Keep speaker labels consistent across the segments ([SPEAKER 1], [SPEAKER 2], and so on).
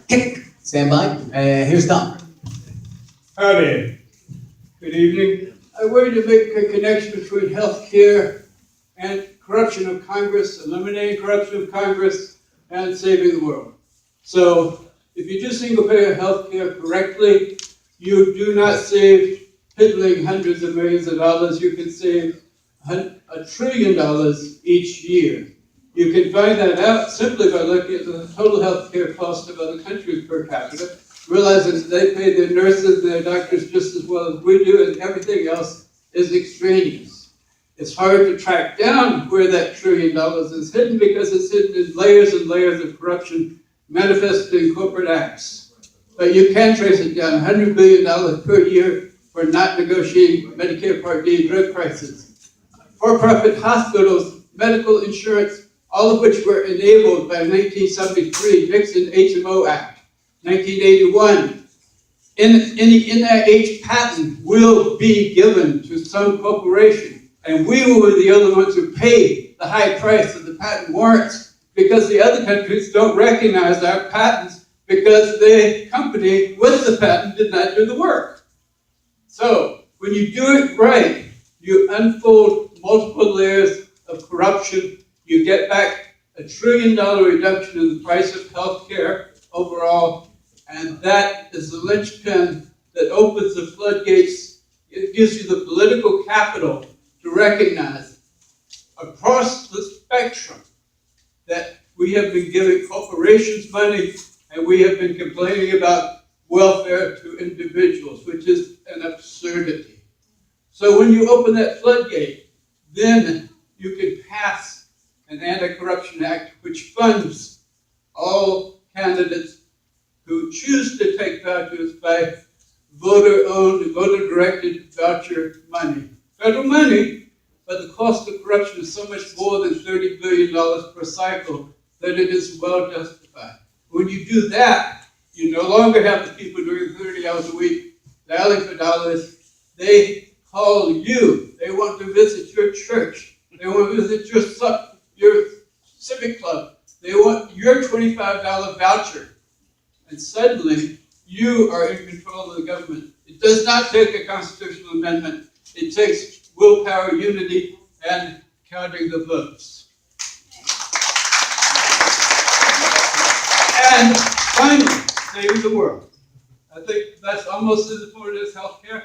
[SPEAKER 1] Stand by. Here's Tom.
[SPEAKER 2] Howdy. Good evening. I wanted to make a connection between health care and corruption of Congress, eliminating corruption of Congress, and saving the world. So, if you do single-payer health care correctly, you do not save piddling hundreds of millions of dollars. You can save $1 trillion each year. You can find that out simply by looking at the total health care cost of other countries per capita, realizing that they pay their nurses and their doctors just as well as we do, and everything else is extraneous. It's hard to track down where that $1 trillion is hidden because it's hidden in layers and layers of corruption manifested in corporate acts. But you can trace it down, $100 billion per year for not negotiating Medicare Part D drug prices. For-profit hospitals, medical insurance, all of which were enabled by 1973 Nixon HMO Act, 1981. NIH patent will be given to some corporation, and we will be the only ones who pay the high price of the patent warrants because the other countries don't recognize our patents because the company with the patent did not do the work. So, when you do it right, you unfold multiple layers of corruption. You get back $1 trillion reduction in the price of health care overall, and that is the linchpin that opens the floodgates. It gives you the political capital to recognize across the spectrum that we have been giving corporations money and we have been complaining about welfare to individuals, which is an absurdity. So when you open that floodgate, then you can pass an anti-corruption act which funds all candidates who choose to take vouchers by voter-owned, voter-directed voucher money. Federal money, but the cost of corruption is so much more than $30 billion per cycle that it is well justified. When you do that, you no longer have the people doing 30 hours a week, dialing for dollars. They call you. They want to visit your church. They want to visit your civic club. They want your $25 voucher. And suddenly, you are in control of the government. It does not take a constitutional amendment. It takes willpower, unity, and counting the votes. And finally, save the world. I think that's almost as important as healthcare.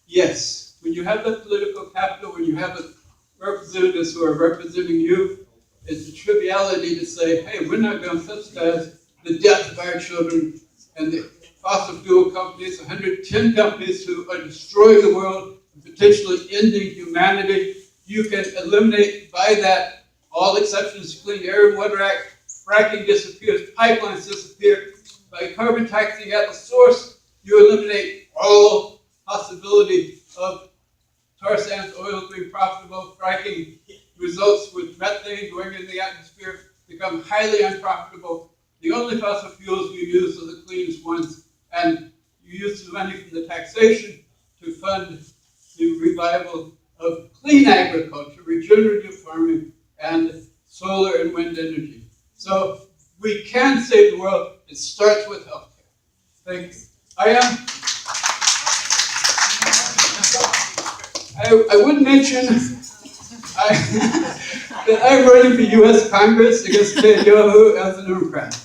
[SPEAKER 2] Yes, when you have the political capital, when you have the representatives who are representing you, it's a triviality to say, hey, we're not going to subsidize the death of our children and the fossil fuel companies, 110 companies who are destroying the world and potentially ending humanity. You can eliminate by that all exceptions to Clean Air and Water Act. Fracking disappears, pipelines disappear. By carbon taxing at the source, you eliminate all possibility of tar sands oil being profitable. Fracking results with methane going into the atmosphere become highly unprofitable. The only fossil fuels you use are the cleanest ones, and you use the money from the taxation to fund the revival of clean agriculture, regenerative farming, and solar and wind energy. So we can save the world. It starts with healthcare. Thank you. I would mention that I'm running for U.S. Congress against Ted Yoho as a Democrat.